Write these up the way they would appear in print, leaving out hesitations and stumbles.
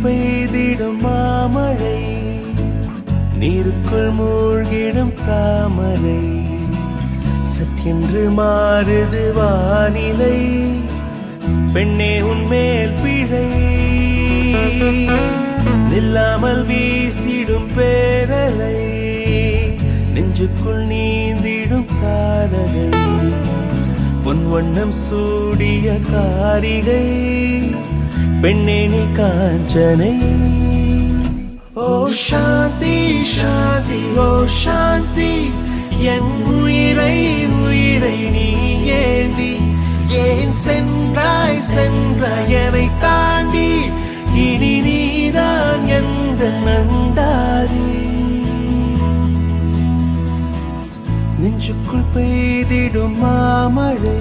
பெய்திடும் மாமழை, நீருக்குள் மூழ்கிடும் தாமரை, சற்றென்று மாறுது வானிலை, பெண்ணே உன்மேல் பிழை, நில்லாமல் வீசிடும் பேரலை, நெஞ்சுக்குள் நீந்திடும் தாரகை, பொன் வண்ணம் சூடிய காரிகை, பெண்ணே நீ காஞ்சனை. ஓ சாந்தி சாந்தி ஓ சாந்தி, என் உயிரை உயிரை நீ ஏந்தி ஏன் சென்றாய் சென்றாய் என்னை தாண்டி, இனி நீதான் எந்த நந்தாரி. நெஞ்சுக்குள் பெய்திடும் மாமழை,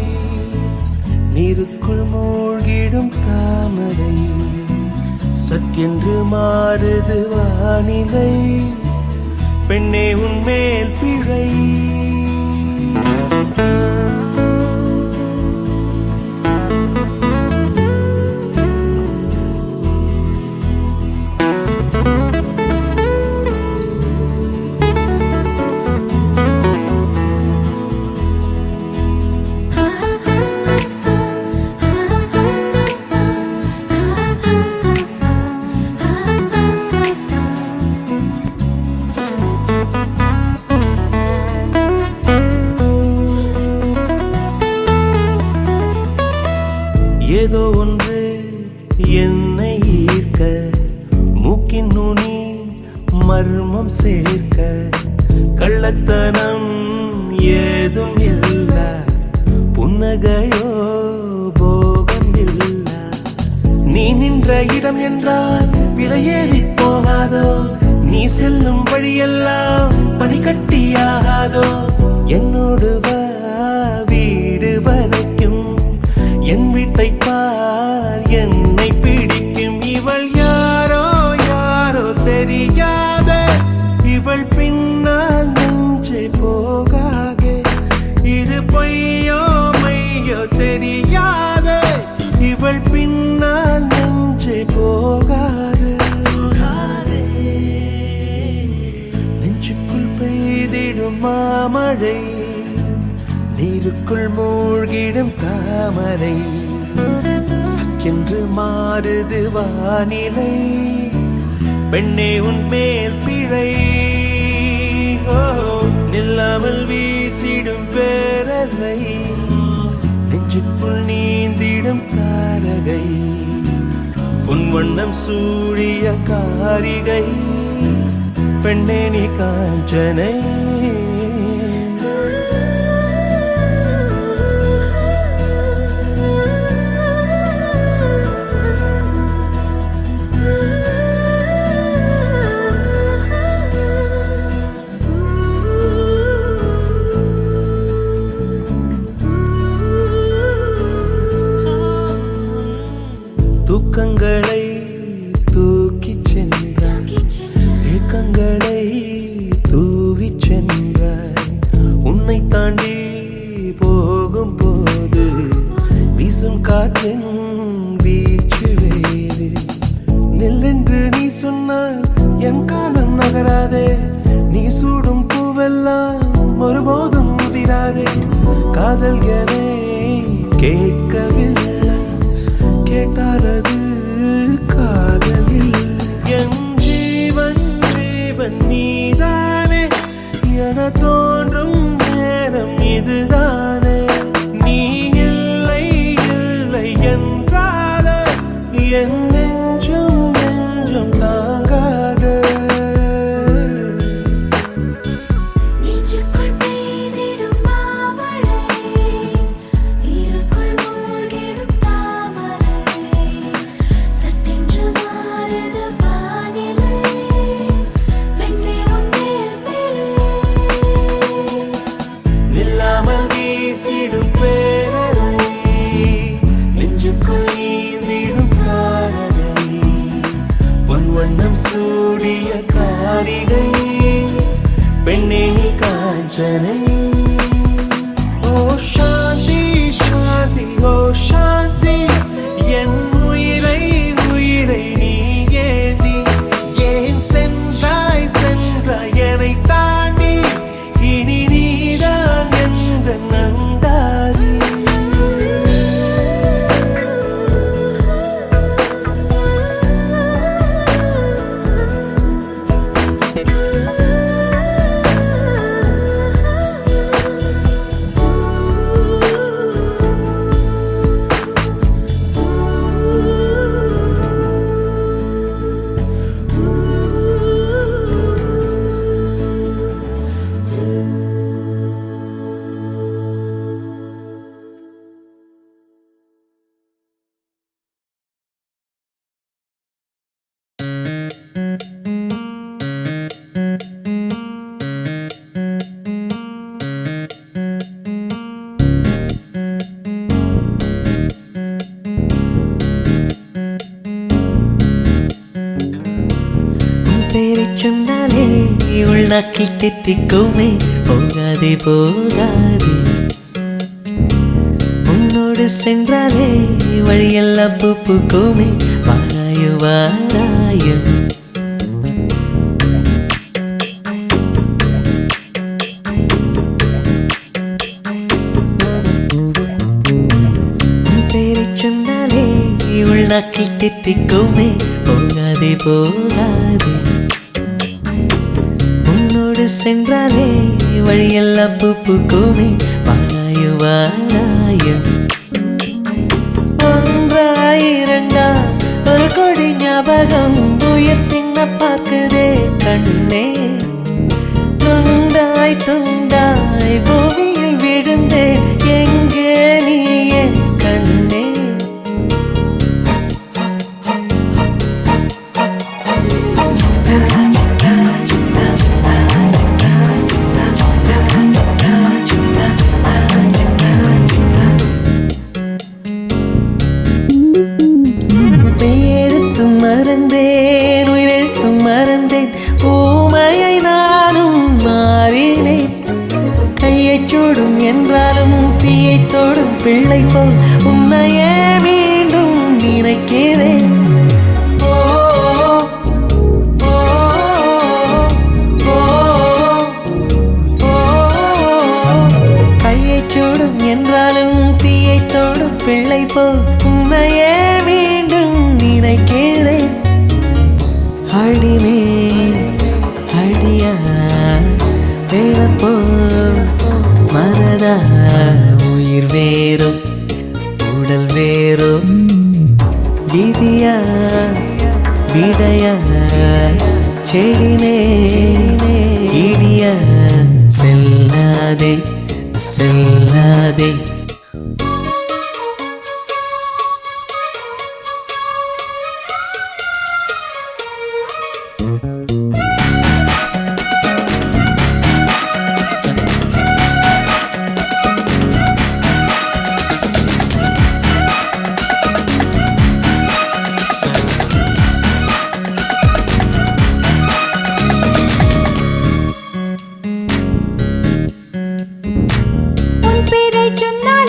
நீருக்குள் மூழ்கிடும் தாமரை, சற்றென்று மாறுது வானிலை, பெண்ணே உன்மேல் பிழை. ஏதோ ஒன்று என்னை ஈர்க்க, மூக்கின் நுனி மர்மம் சேர்க்க, கள்ளத்தனம் ஏதும் இல்ல, புன்னகையோ போகம் இல்ல, நீ நின்ற இடம் என்றால் விலையேறி போகாதோ, நீ செல்லும் வழியெல்லாம் பனிக்கட்டியாகாதோ, என்னோடு வா வீடு வரைக்கும், என் வீட்டை பார் என்னை பிடிக்கும், இவள் யாரோ யாரோ தெரியாத, இவள் பின்னால் நெஞ்சே போகாதே, இது பொய்யோ மையோ தெரியாத, இவள் பின்னால் நெஞ்சே போகாதே. நெஞ்சுக்குள் பெய்திடும் மாமழை, நீருக்குள் மூழ்கிடும் தாமரை, சற்றென்று மாறுது வானிலை, பெண்ணே உன்மேல் பிழை. நில்லாமல் வீசிடும் பேரலை, நெஞ்சுக்குள் நீந்திடும் தாரகை, உன் வண்ணம் சூழிய காரிகை, பெண்ணே நீ காஞ்சனை. தூக்கங்களை தூக்கி சென்றாய், ஏக்கங்களை தூவி சென்றாய், உன்னை தாண்டி போகும் போது வீசும் காற்றின் வீச்சு வேறு, நெல்லென்று நீ சொன்னால் என் காலம் நகராதே, நீ சூடும் பூவெல்லாம் ஒருபோதும் முதிராதே, காதல் என கேட்கவில்லை, கேட்டாரது காதலில், என் ஜீவன் ஜீவன் நீதானே, என தோன்றும் நேரம் இதுதானே, நீ இல்லை இல்லை என்றால என் நெஞ்சம் நெஞ்சம் தாங்காத. வண்ணம் சூடிய காரிகை, பெண்ணே நீ காஞ்சனை. ஓ சாந்தி சாந்தி ஓ சாந்தி, என் உயிரை உயிரை நீயே சொன்னாலே உள்நாக்கில் தித்திக்குமே போகாதே போகாதே உன்னோடு சென்றாலே வழியெல்லாம் பூ பூக்குமே வாராயோ வாராயோ சொன்னாலே உள்நாக்கில் தித்திக்குமே போகாதே போகாதே உன்னோடு சென்றாலே வழியெல்லாம் பூ பூக்குமே வாராயோ வாராயோ ஒன்றாயிரண்டா ஒரு கொடி ஞாபகம் உயிர் தின்ன பார்க்குதே கண்ணே துண்டாய் துண்டாய் பூமியில் விழுந்தேன் எங்கே நீ என் கண்ணே மறந்தேன் உயிரெழுத்தும் மறந்தேன் ஊமையை நானும் மாறினேன் கையை சூடும் என்றாலும் தீயை தோடும் பிள்ளை போல் உன்னையே மீண்டும் நினைக்கிறேன் கையை சூடும் என்றாலும் தீயை தோடும் பிள்ளை போல் உன்னையே மீண்டும் நினைக்கிறேன் அடிமே அடியா வேறப்போ மனதா உயிர் வேறோ உடல் வேறோ விதியா விடையா செடிமே இடியா செல்லாதே செல்லாதே உன் பேரை சொன்னால்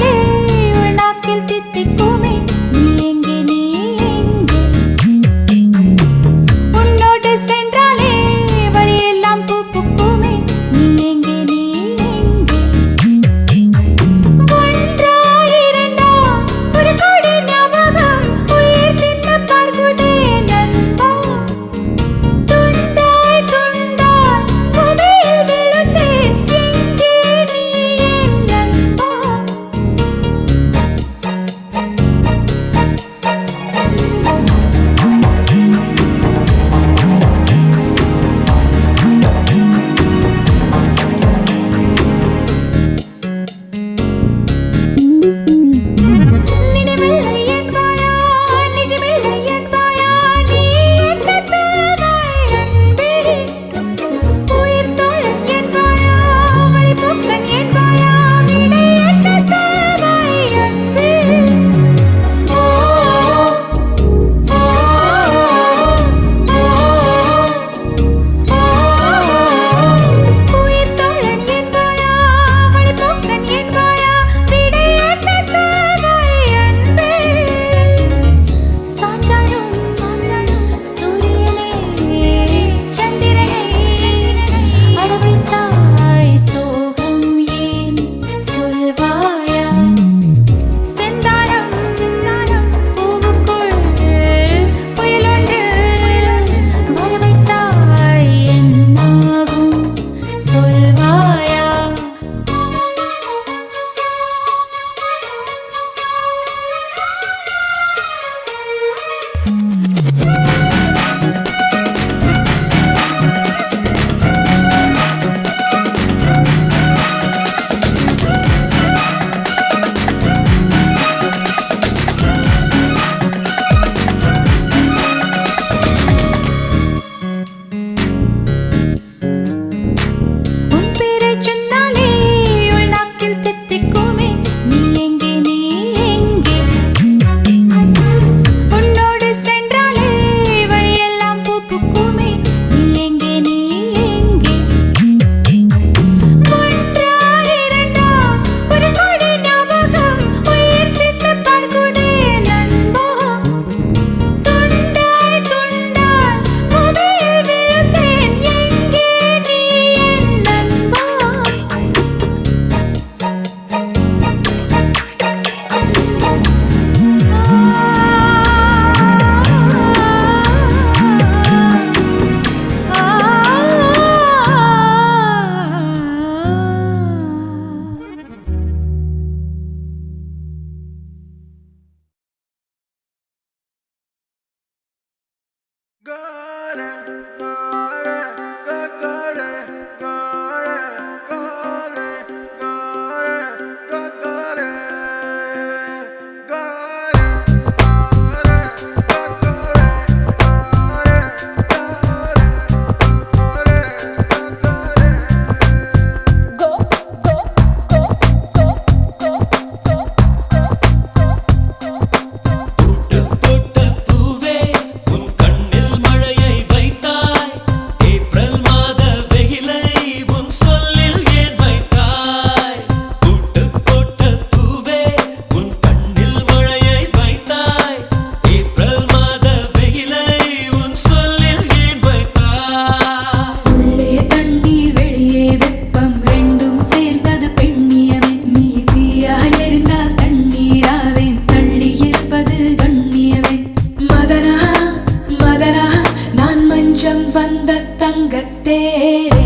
तेरे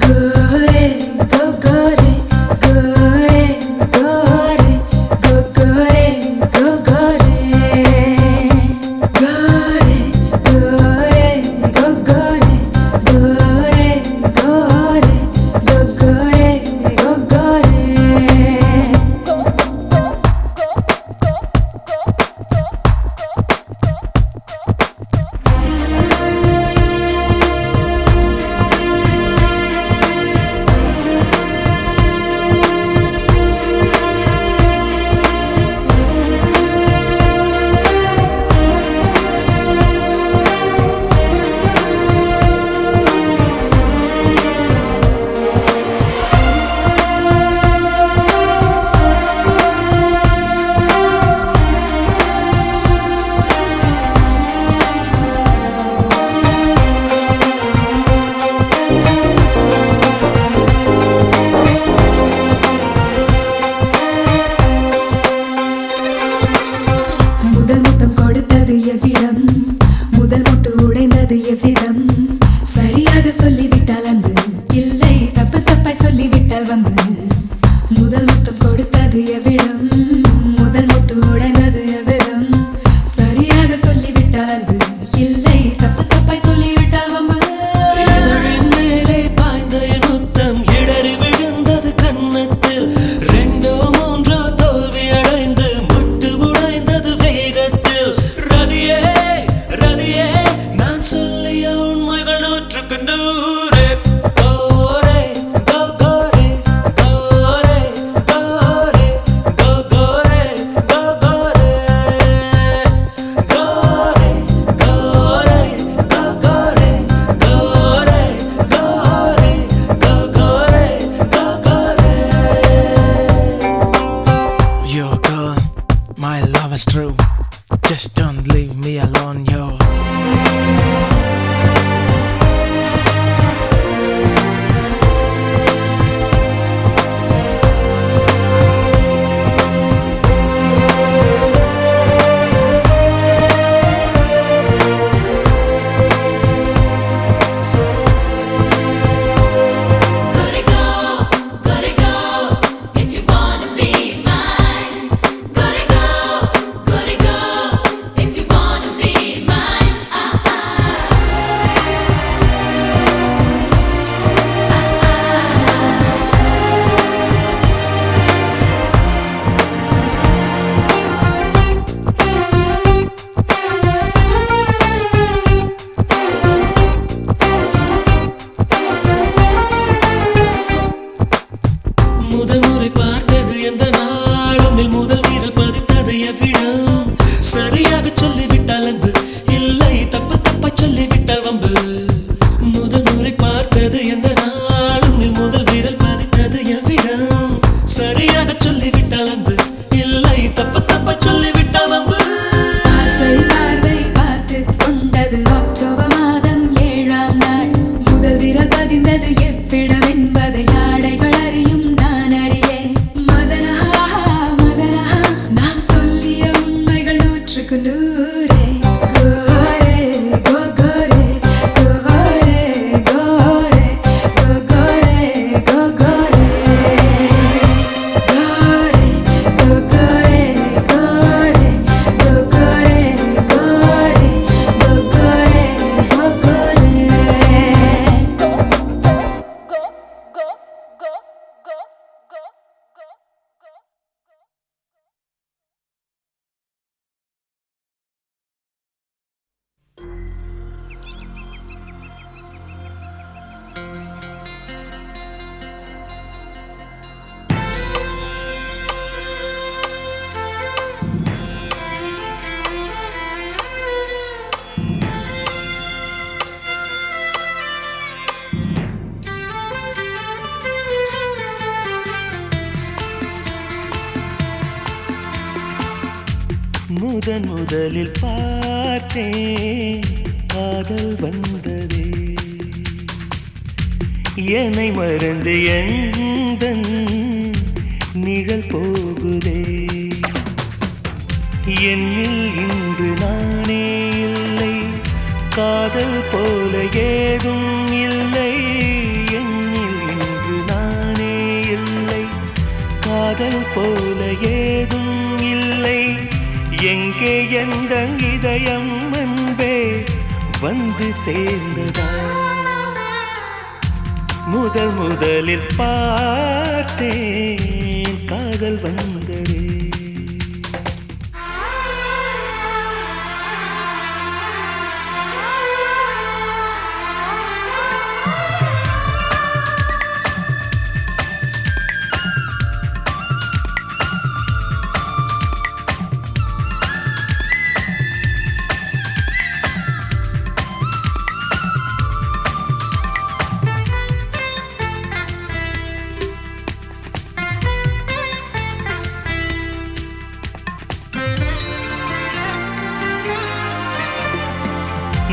गोरे गो गोरे गोरे गोरे गो गोरे गो गोरे गोरे गोरे गो गोरे गोरे गोरे गो गोरे गो गोरे முதல் முத்தம் கொடுத்தது எவ்விடம் முதல் முட்டு உடைந்தது எவ்விதம் சரியாக சொல்லிவிட்டால் அன்பு இல்லை தப்பு தப்பாய் சொல்லிவிட்டால் வம்பு முதல் முத்தம் கொடுத்தது எவ்விடம் முதல் முட்டு உடைந்தது எவ்விதம் சரியாக சொல்லிவிட்டால் அன்பு இல்லை தப்பு தப்பாய் சொல்லிவிட்டால் வம்பு இதழின் மேலே பாய்ந்த என் முத்தம் இடறி விழுந்தது கன்னத்தில் ரெண்டோ மூன்றோ தோல்வி அடைந்து முட்டு உடைந்தது வேகத்தில் ரதியே ரதியே நான் சொல்லிய உண்மைகள் நூற்றுக்கு நூறே கோரே கோ கோரே கோரே கோரே கோ கோரே கோ கோரே கோரே கோரே கோ கோரே கோரே கோரே கோ கோரே கோ கோரே. You're gone, my love is true. Just don't leave me alone, yo. Gotta go if you wanna be mine. Gotta go if you wanna be mine. முதல் முறை பார்த்தது எந்த நாள் உன்னில் முதல் வீரல் பதித்தது எவ்விடம் சரியாக சொல்லிவிட்டால் அன்பு இல்லை தப்பு தப்பா சொல்லிவிட்டால் வம்பு முதல் முறை பார்த்தது எந்த நாள் உன்னில் முதல் வீரல் பதித்தது எவ்விடம் சரியாக சொல்லிவிட்டால் அன்பு இல்லை தப்பு தப்பா சொல்லிவிட்டால் வம்பு ஆசை பார்வை பார்த்து கொண்டது அக்டோபர் மாதம் 7ஆம் நாள் முதல் விரல் பதிந்தது எவ்விடம் என்பதை ஆடைகள் அறியும் நான் அறியேன் மதனஹா மதனஹா நான் சொல்லிய உண்மைகள் நூற்றுக்கு நூறே கோரே கோ கோரே கோரே கோரே கோ கோரே கோ கோரே கோரே கோ கோரே கோரே கோ கோரே கோரே கோ கோரே கோ கோரே முதன் முதலில் பார்த்தேன் காதல் வந்ததே என்னை மறந்து எந்தன் நிழல் போகுதே என்னில் இன்று நானே இல்லை காதல் போல ஏதும் இல்லை வந்து சேர்ந்ததா முதலில் பார்த்தேன் காதல் வந்ததே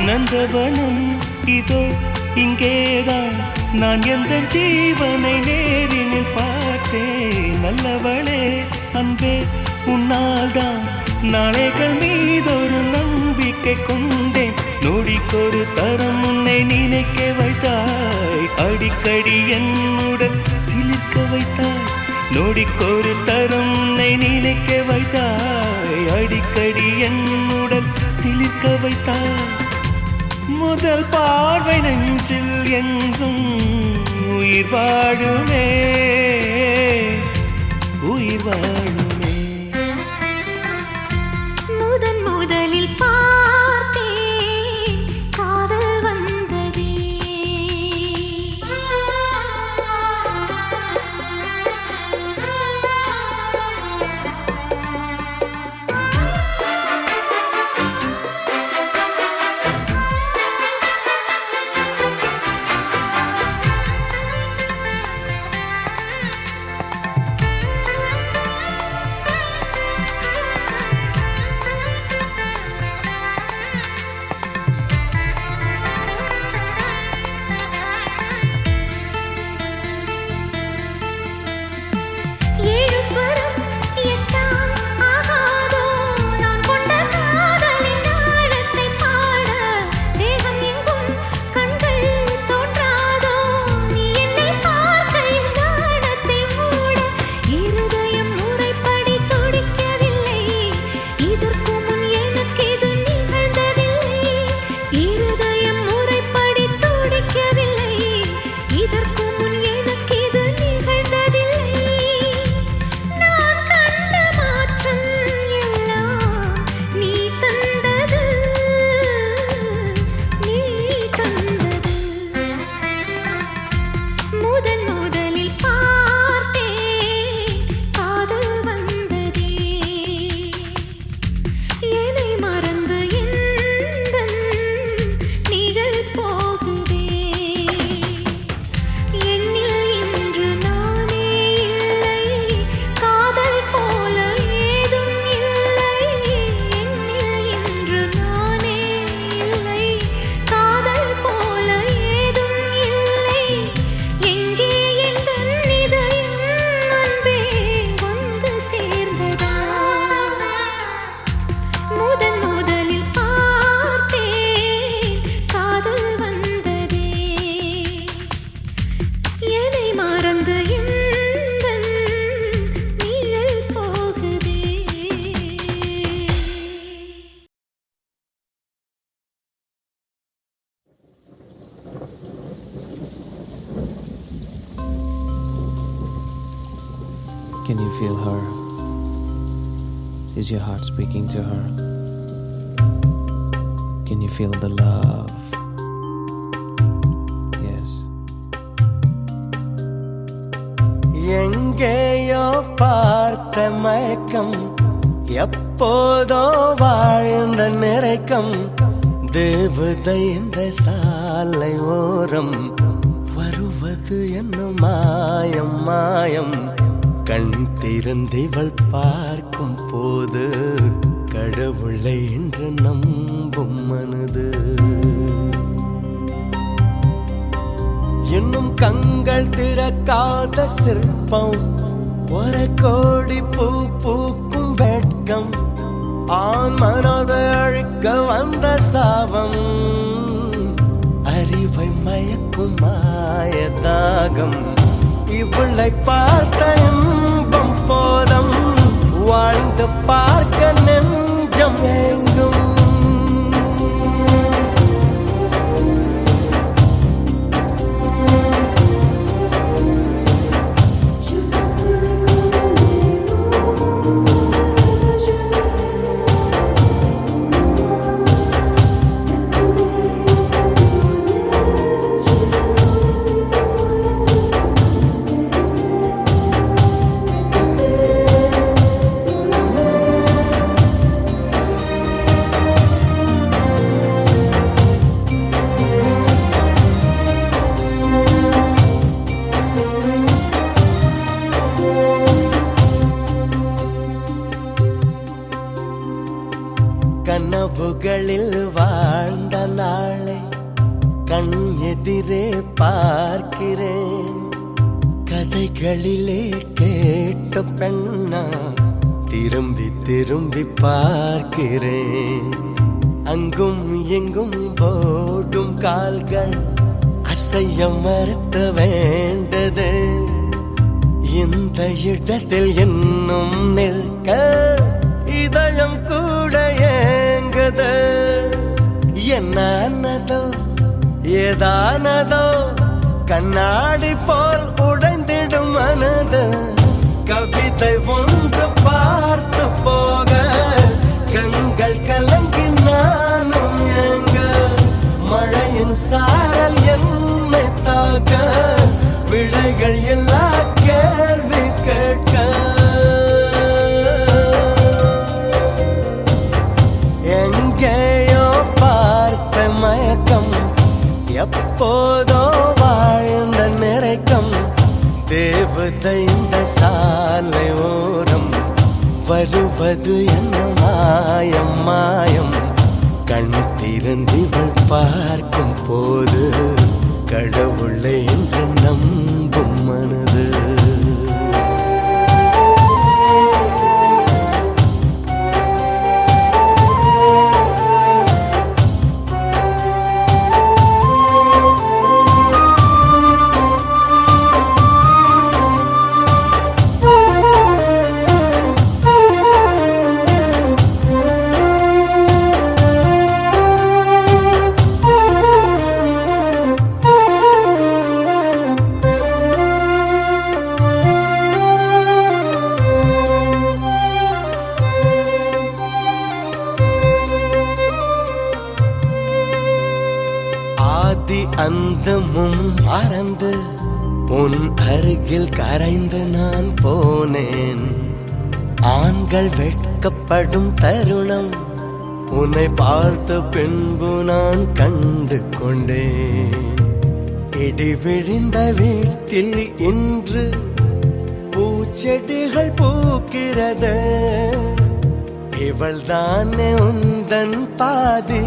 நந்தவனம் இதோ இங்கேதான் நான் எந்த ஜீவனை நேரினில் பார்த்தேன் நல்லவளே அன்பே உன்னால்தான் நாளைகள் மீதொரு நம்பிக்கை கொண்டேன் நொடிக்கொரு தரம் உன்னை நினைக்க வைத்தாய் அடிக்கடி என்னுடன் சிலிர்க்க வைத்தாய் நொடிக்கொரு தரம் உன்னை நினைக்க வைத்தாய் அடிக்கடி என்னுடன் சிலிர்க்க வைத்தாய் முதல் பார்வை நெஞ்சில் என்றும் உயிர் வாழுமே உயிர் வாழுமே முதலில் பார்த்தேன் காதல் வந்ததே Can you feel her? Is your heart speaking to her? Can you feel the love? Yes. எங்கேயோ பார்த்த மயக்கம் எப்போதோ வாழ்ந்த நிறைக்கம் தேவதை இந்த சாலை ஓரம் வருவது என்ன மாயம் மாயம் கண் திறந்திவள் பார்க்கும் போது கடவுளை என்று நம்பும் மனது இன்னும் கண்கள் திறக்காத சிற்பம் ஒரு கோடி பூ பூக்கும் வெட்கம் ஆண் மனதை அழிக்க வந்த சாபம் அறிவை மயக்கும் மாய தாகம் இவளை பார்த்த இன்பம் போதும் வாழ்ந்து பார்க்க நெஞ்சம் எங்கும் கனவுகளில் வாழ்ந்த நாளை கண் எதிரே பார்க்கிறேன். கதைகளிலே கேட்ட பெண்ணா திரும்பி திரும்பி பார்க்கிறேன். அங்கும் எங்கும் ஓடும் கால்கள் அசைய மறுத்த வேண்டது. இந்த இடத்தில் இன்னும் நிற்க இதயம் கூட ஏங்குது. என்னதோ ஏதானதோ கண்ணாடி போல் உடைந்திடும் மனது. கவிதை ஒன்று பார்த்து போக கண்கள் கலங்கி நானும் ஏங்க. மழையின் சாரல் என்னை தாக்க விடைகள் எல்லா கேள்வி கேட்க. எங்கேயோ பார்த்த மயக்கம் எப்போதோ வாழ்ந்த நிறைக்கம். தேவதை இந்த சாலை ஓரம் வருவது என்ன மாயம் மாயம். கண் திறந்திவள் பார்க்கும் போது கடவுளை என்று நம்பும் மனது. அந்தமும் மறந்து உன் அருகில் கரைந்து நான் போனேன். ஆண்கள் வெட்கப்படும் தருணம் உன்னை பார்த்த பின்பு நான் கண்டு கொண்டேன். இடி விழுந்த வீட்டில் இன்று பூச்செடிகள் பூக்கிறது. இவள் தானே உந்தன் பாதி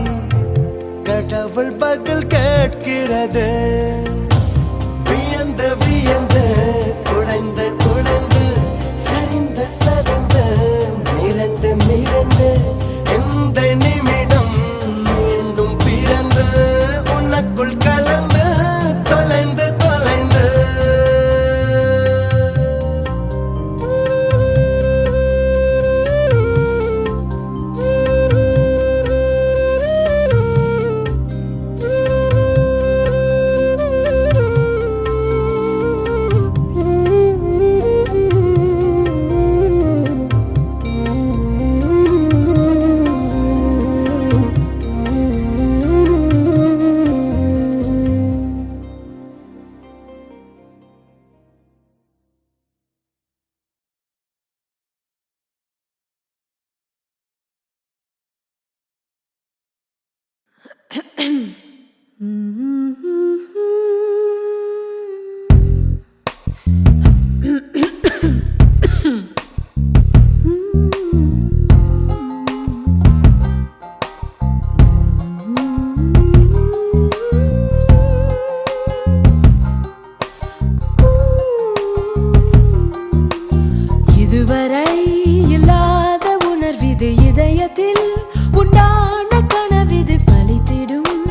கடவுள் பதில் கேட்கிறது. வியந்து வியந்து குழைந்து குழைந்து சரிந்து சரிந்து மிரண்டு மிரண்டு எந்த நிமிடம் மீண்டும் பிறந்து உனக்குள் கலந்து தொலைந்து தொலைந்து. இதுவரை இல்லாத உணர்விது இதயத்தில் உண்டான கனவிது பலித்திடும்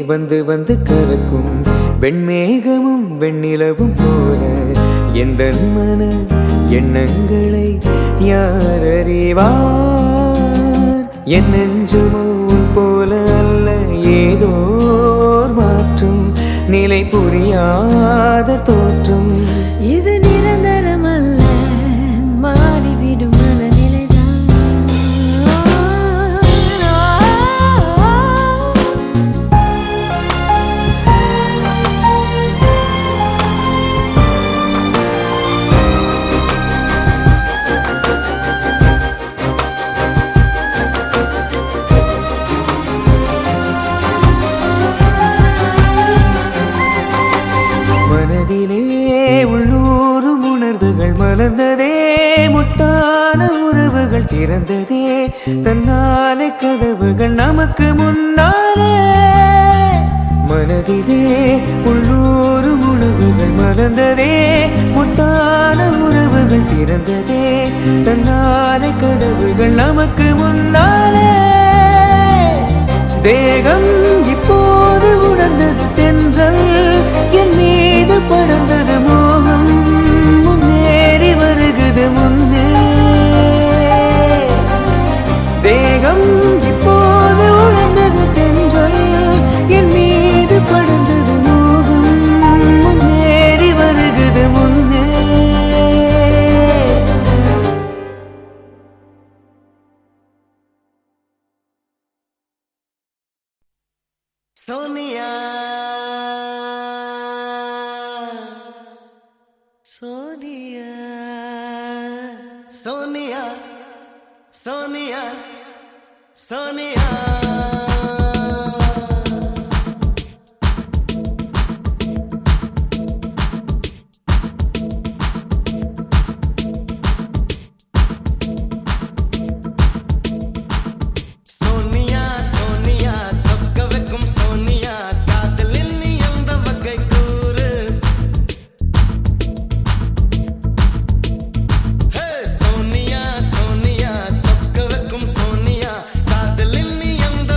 வந்து வந்து கலக்கும் வெண்மேகமும் வெண்ணிலவும் போல எந்த மன எண்ணங்களை யார் அறிவார் என் நெஞ்சுமோ உன் போல அல்ல ஏதோ மாற்றம் நிலை புரியாத தோற்றம் இது நிரந்தரம் அல்ல மாறிவிடும் மனதிலே உள்ளூரும் உணர்வுகள் மலர்ந்ததே முட்டான உறவுகள் திறந்ததே தன்னாலே கதவுகள் நமக்கு முன்னாலே மனதிலே உள்ளூரும் உணர்வுகள் மலர்ந்ததே முட்டான உறவுகள் திறந்ததே தன்னாலே கதவுகள் நமக்கு முன்னாலே தேகம் இப்போது உணர்ந்தது தென்றல் என் மீது படர்ந்தது மோகம் முன்னேறி வருகுது முன்னே தேகம் இப்போது உணர்ந்தது தென்றல் என் மீது படர்ந்தது மோகம் முன்னேறி வருகுது முன்னே सोनिया सोनिया सोनिया सोनिया सोनिया Sonia, Sonia, சொக்க வைக்கும் சோனியா காதலில் நீ எந்த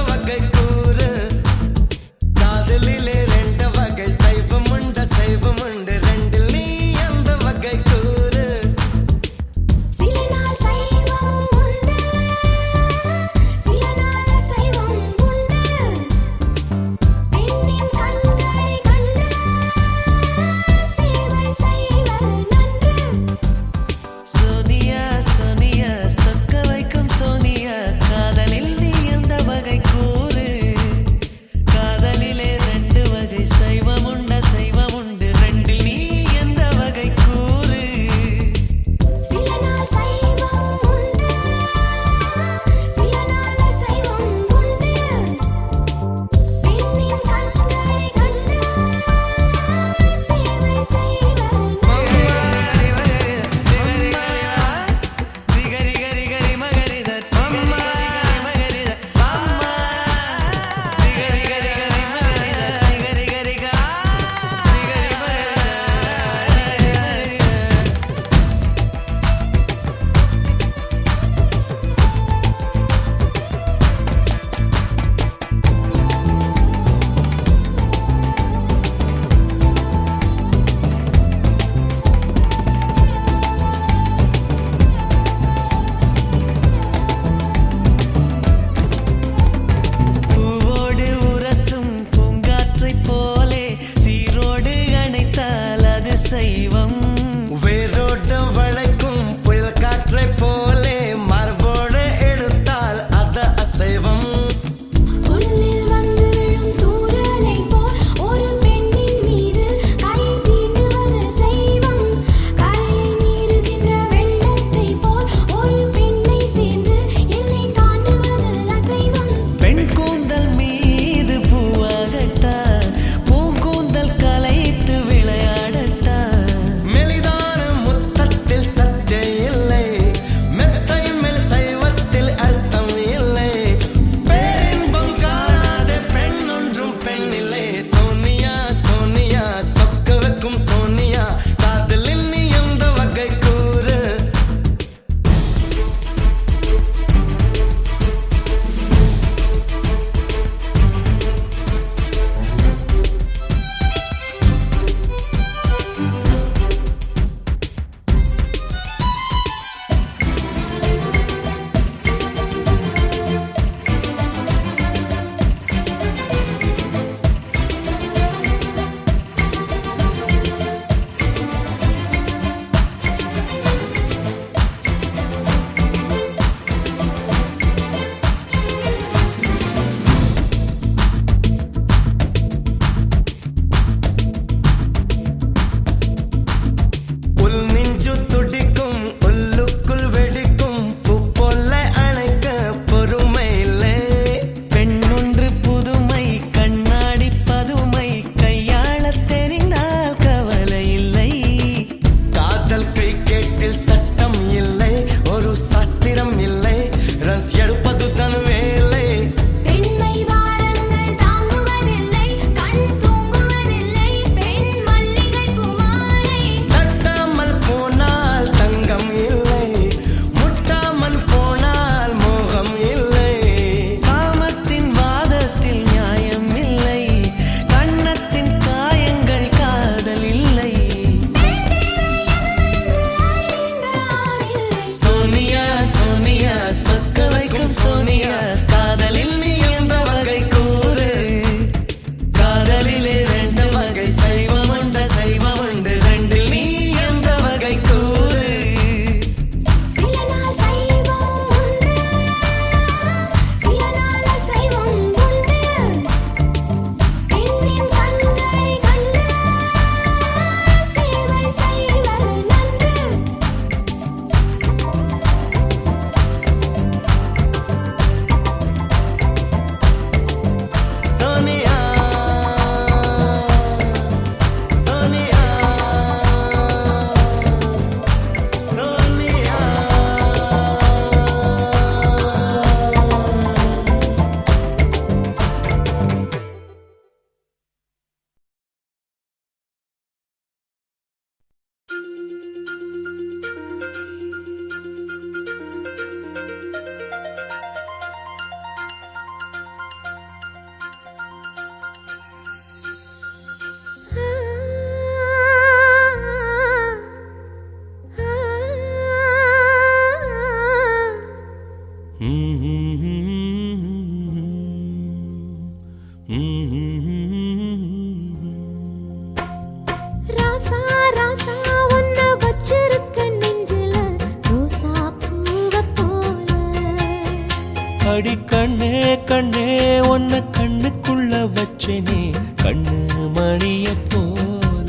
அடி கண்ணே கண்ணே உன்னை கண்ணுக்குள்ள வச்சேனே கண்ணு மணிய போல.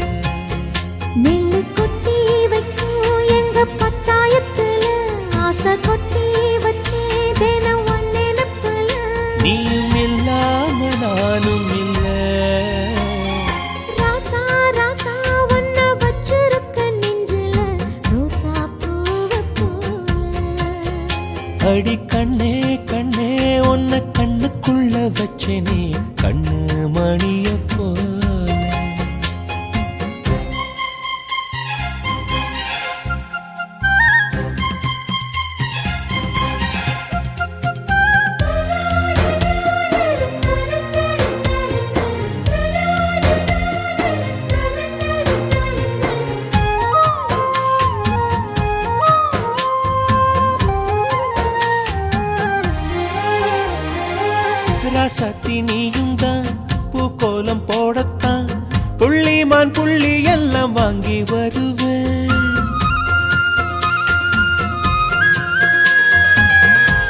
நெல்லு கொட்டி வைக்கும் எங்க பத்தாயத்துல ஆசை கொட்டி வச்சே தினம் ஒன் நினைப்புல. நீயும் இல்லாம நானும் இல்ல. ராசா ராசா ஒன்ன வச்சிருக்க நெஞ்சில ரோசா பூவை போல. அடி கண்ணே கண்ணே உன்னை கண்ணுக்குள்ள வச்சேனே கண்ணு மணிய போல. ராசாத்தி நீயும் தான் பூக்கோலம் போடத்தான் புள்ளிமான் புள்ளி எல்லாம் வாங்கி வருவேன்.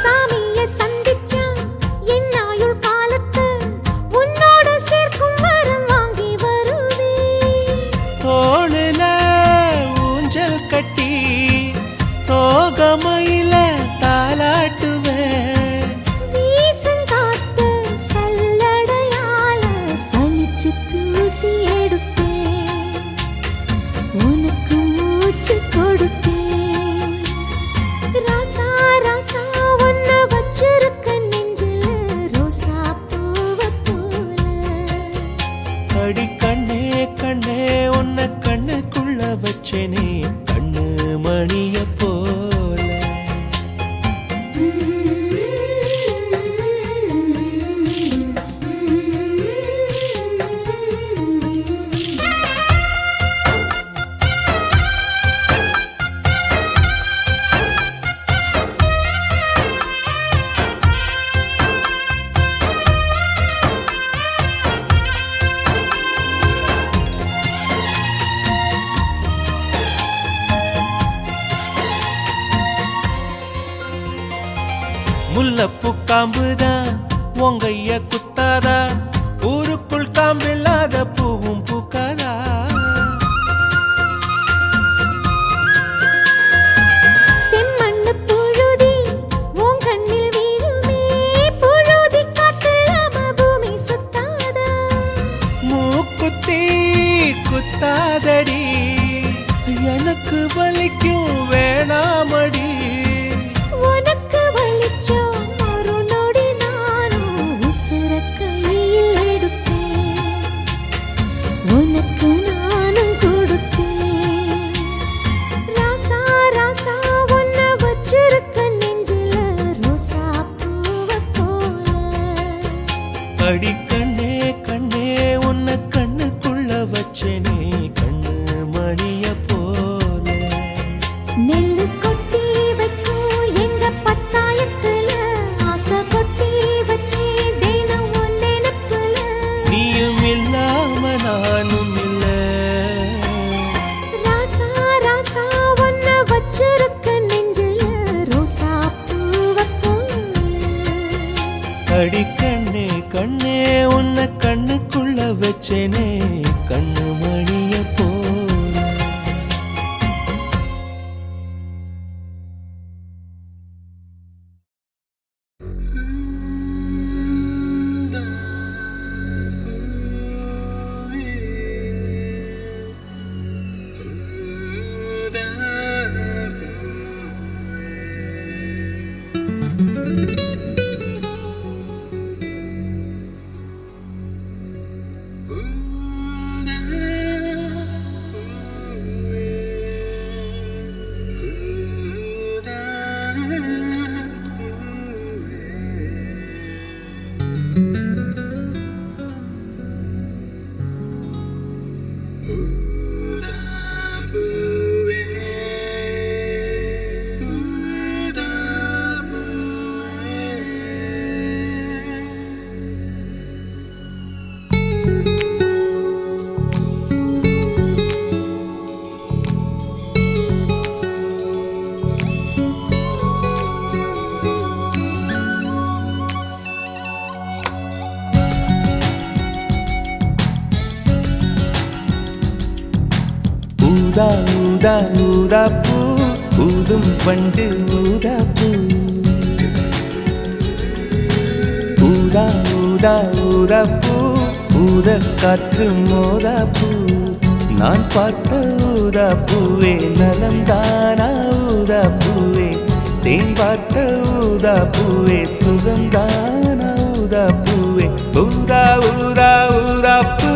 சாமிய சந்திச்சா என் ஆயுள் காலத்து உன்னோட சேர்க்கும் வரம் வாங்கி வருவேன். தோளுல ஊஞ்சல் கட்டி தோகமையில தாலாட்டுவேன். வீசங்காத்து சல்லடையால சலிச்சு தூசி எடுப்பேன். உனக்கு மூச்சு கொடுப்பேன். ராசா ராசா ஒன்ன வச்சிருக்க நெஞ்சில ரோசா பூவை போல. அடி கண்ணே கண்ணே உன்னை கண்ணுக்குள்ள வச்சேனே கண்ணு மணிய போல. முல்லப்பூ காம்புதான் உங்கைய குத்தாதா ஊருக்குள் காம்பில்லாத பூவும் பூக்காதா. செம்மண்ணு புழுதி உன் கண்ணில் வீழுமே. புழுதி காத்தில்லாம பூமி சுத்தாதா. மூக்குத்தி குத்தாதடி எனக்கு வலிக்கும் வேணாமடி. உனக்கு வலிச்சோம் ஒரு நொடி நானும் உசுர கையில் எடுப்பேன். உனக்கு நானும் கொடுப்பேன். ராசா ராசா ஒன்ன வச்சிருக்க நெஞ்சில ரோசா பூவை போல. அடி கண்ணே கண்ணே உன்னை கண்ணுக்குள்ள வச்சேனே கண்ணு மணிய போல. நெல்லு கொட்டி வைக்கும் எங்க பத்தாயத்துல ஆசை கொட்டி வச்சே தினம் ஒன் நினைப்புல. நீயும் இல்லாம நானும் இல்ல. ராசா ராசா ஒன்ன வச்சிருக்க நெஞ்சில ரோசா பூவை போல. அடி கண்ணே கண்ணே உன்னை கண்ணுக்குள்ள வச்சேனே கண்ணு மணிய போல. ஊதா ஊதா ஊதா பூ ஊதும் பண்டு ஊதா பூ ஊதா ஊதா ஊதா பூ ஊத காற்று மோதா பூ நான் பார்த்த ஊதா பூவே நலந்தானா ஊதா பூவே தேன் பார்த்த ஊதா பூவே சுகந்தானா ஊதா பூவே ஊதா ஊதா ஊதா பூ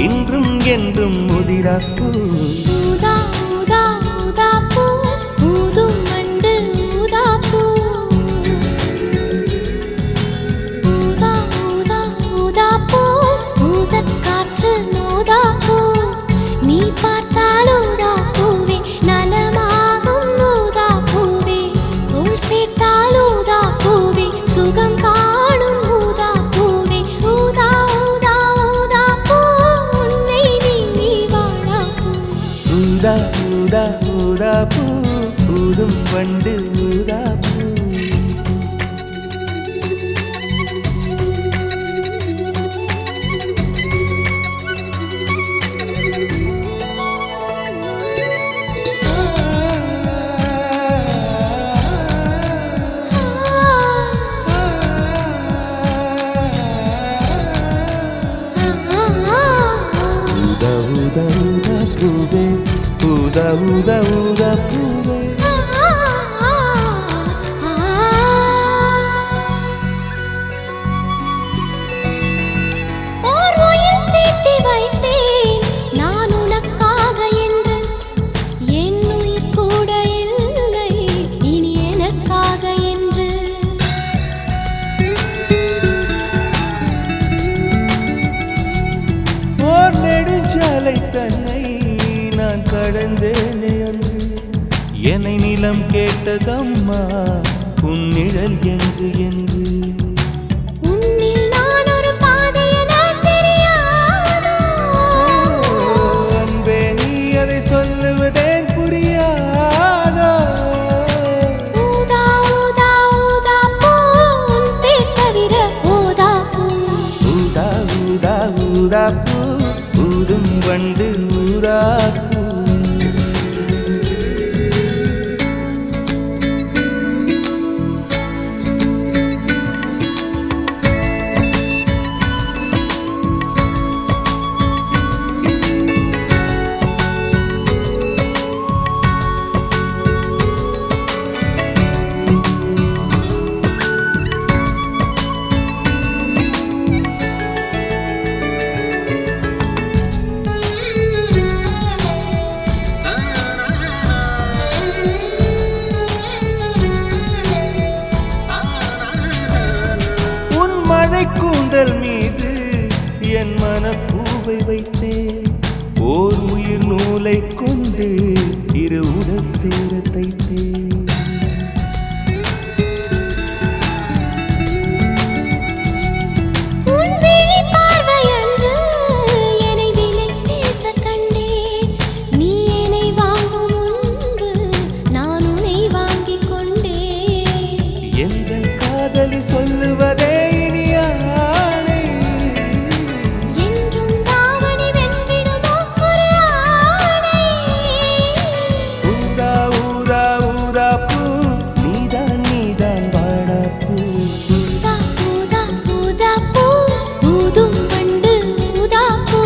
இன்றும் என்றும் முதிரா பூ ஊதா ஊதா ஊதா பூ ஊதும் மண்டு ஊதா பூ ஊதா ஊதா ஊதா பூ ஊதக் காற்று மோதா பூ நீ பார்த்தால் ஊதா பூவே நலமாகும் ஊதா பூவே உள் சேர்த்தால் ஊதா பூவே சுகம் காணும் ஊதா பூவே ஊதா ஊதா ஊதா பூ உன்னை நீ வாழா பூ ஊதா ஊதா ஊதா பூ ஊதும் பண்டு ஊதா பூ ஊதா ஊதா ஊதா பூவே ஊதா ஊதா ஊதா பூவே ஓர் உயிர் தீட்டி வைத்தேன் நான் உனக்காக என்று என் உயிர் கூட இல்லை இனி எனக்காக என்று ஓர் நெடுஞ்சாலை தன்னை நான் கடந்தேனே அன்று என்னை நிலம் கேட்டதம்மா உன்னிழல் என்று என்று உன்னில் நான் ஒரு பாதை என தெரியாதோ அன்பே நீ அதை சொல்லுவதேன் புரியாதோ ஊதா ஊதா ஊதா பூ உன் பேர் தவிர ஊதா பூ ஊதா ஊதா ஊதா பூ ஊதும் வண்டு ஊதா பூ உன் மழை கூந்தல் மீது என் மனப்பூவை வைத்தேன் ஓர் உயிர் நூலை கொண்டு இரு உடல் சேர தைத்தேன் உன் விழி பார்வையன்று என்னை விலை பேச கண்டேன் நீ என்னை வாங்கும் முன்பு நான் உன்னை வாங்கிக் கொண்டேன் எந்தன் காதலி சொல்லுவதே இனி ஆணை என்றும் தாவணி வென்றிடுமோ ஒரு ஆணை ஊதா ஊதா ஊதா பூ நீதான் நீதான் வாடா பூ ஊதா ஊதா ஊதா பூ ஊதும் வண்டு ஊதா பூ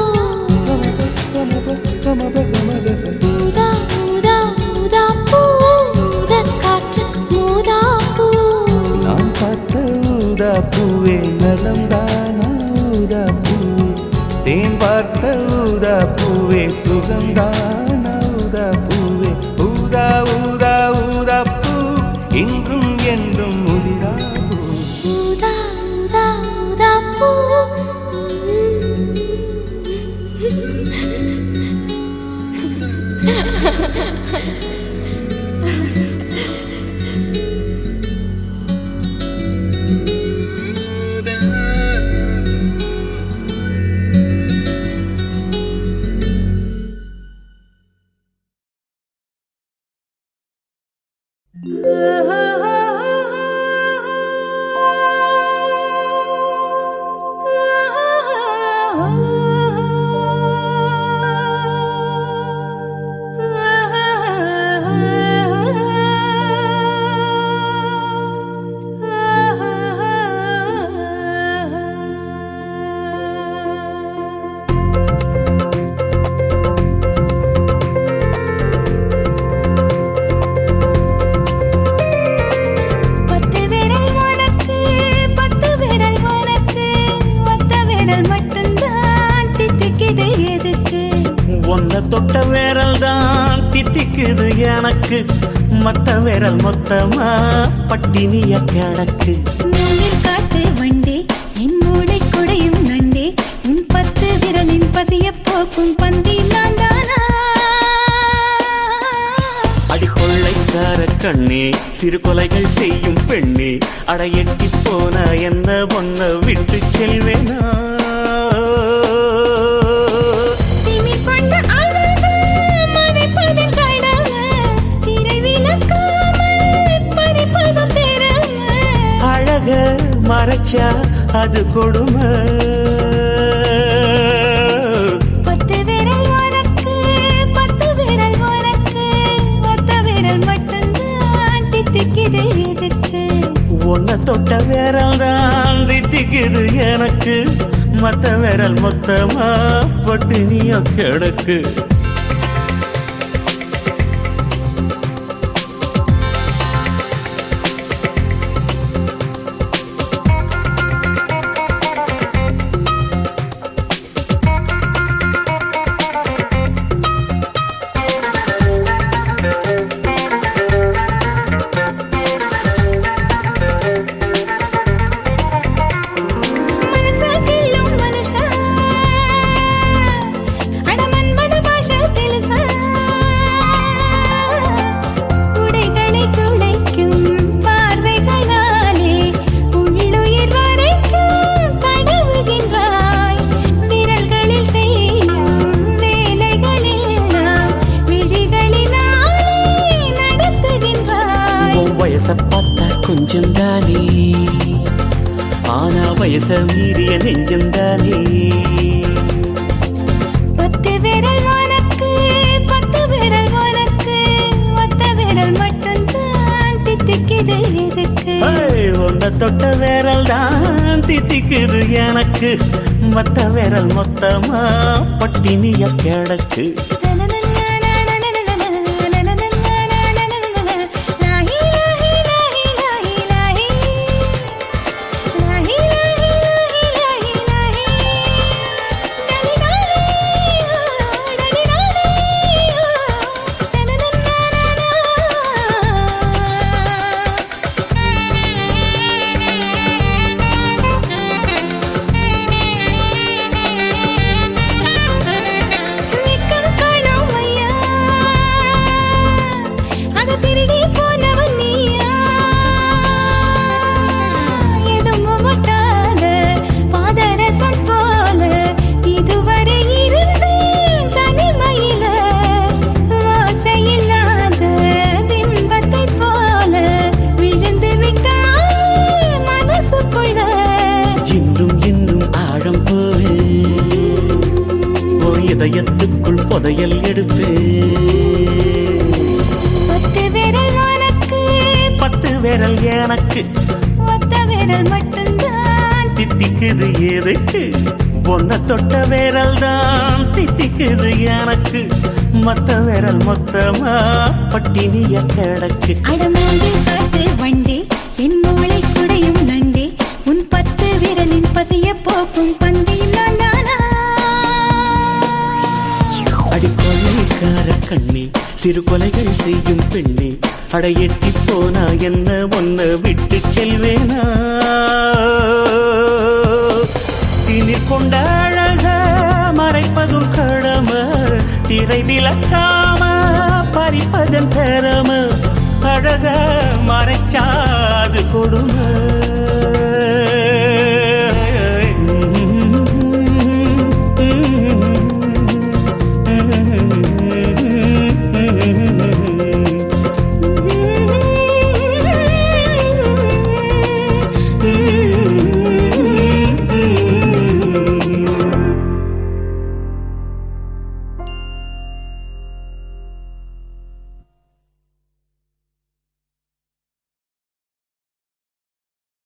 ஊதா ஊதா ஊதா பூ ஊதக் காற்று ஊதா பூ நான் பார்த்த ஊதா பூவே நலம்தானா ஊதா பூவே தேன் பார்த்த ஊதா பூவே சுகந்தானா ஊதா பூவே ஊதா ஊதா ஊதா பூ இன்றும் என்றும் முதிரா பூ ஊதா ஊதா ஊதா பூ தித்திக்குது எனக்கு மத்த விரல் மொத்தமா பட்டினிய கிடக்கு மூங்கில் காட்டு வண்டே என் மூளை குடையும் நண்டே உன் 10 விரலின் பசிய போக்கும் பந்தி நான் தானா அடிக்கொள்ளைக்கார கண்ணே சிறு கொலைகள் செய்யும் பெண்ணே அடையெட்டி போன என்ன ஒன்ன விட்டு செல்வேனா திமிர் கொண்ட அழகு மறைப்பதன் கடமை திரை விளக்காமல் பறிப்பதும் திறமை அழக மறைச்சா அது கொடுமை 10 விரல் உனக்கு 10 விரல் உனக்கு ஒத்த விரல் மட்டும்தான் தித்திக்குது எதுக்கு உன்னை தொட்ட விரல் தான் தித்திக்குது எனக்கு மத்த விரல் மொத்தமா பட்டினிய கிடக்கு మనసాకిల్లం మనుషా అడమన్మద భాష తెలుసా உடைகளை துளைக்கும் பார்வைகளாலே உள்ளுயிர் வரைக்கும் தடவுகின்றாய் விரல்களில் செய்யும் வேலைகளெல்லாம் விழிகளினாலே நடத்துகின்றாய் உன் வயச பார்த்தா கொஞ்சம் தானே ஆனா வயச மீறிய நெஞ்சம் தானே 10 விரல் உனக்கு 10 விரல் உனக்கு ஒத்த விரல் மட்டும்தான் தித்திக்குது எதுக்கு உன்னை தொட்ட விரல் தான் தித்திக்குது எனக்கு மத்த விரல் மொத்தமா பட்டினிய கிடக்கு திருடி போனவன் நீயா எதுவும் முட்டாத பாதரசம் போல இதுவரை இருந்தேன் தனிமையில ஆசையில்லாத பிம்பத்தை போல விழுந்து விட்டாய் மனசுக்குள்ள இன்னும் இன்னும் ஆழம் போவே ஒரு இதயத்துக்குள் புதையல் எடுப்பே 10 விரல் உனக்கு 10 விரல் எனக்கு ஒத்த விரல் மட்டும்தான் தித்திக்குது எதுக்கு உன்னை தொட்ட விரல் தான் தித்திக்குது எனக்கு மத்த விரல் மொத்தமா பட்டினிய கிடக்கு அடமூங்கில் காட்டு வண்டே என் மூளை குடையும் நண்டே உன் 10 விரலின் பசிய போக்கும் பந்தியும் நான் தானா அடிக்கொள்ளைக்கார கண்ணே சிறு கொலைகள் செய்யும் பெண்ணே அடையெட்டி போனா என்ன ஒன்ன விட்டு செல்வேனா திணிர் கொண்ட அழக மறைப்பதும் கடமை திரை விளக்காம பறிப்பதன் திறமை அழக மறைச்சாது கொடுமை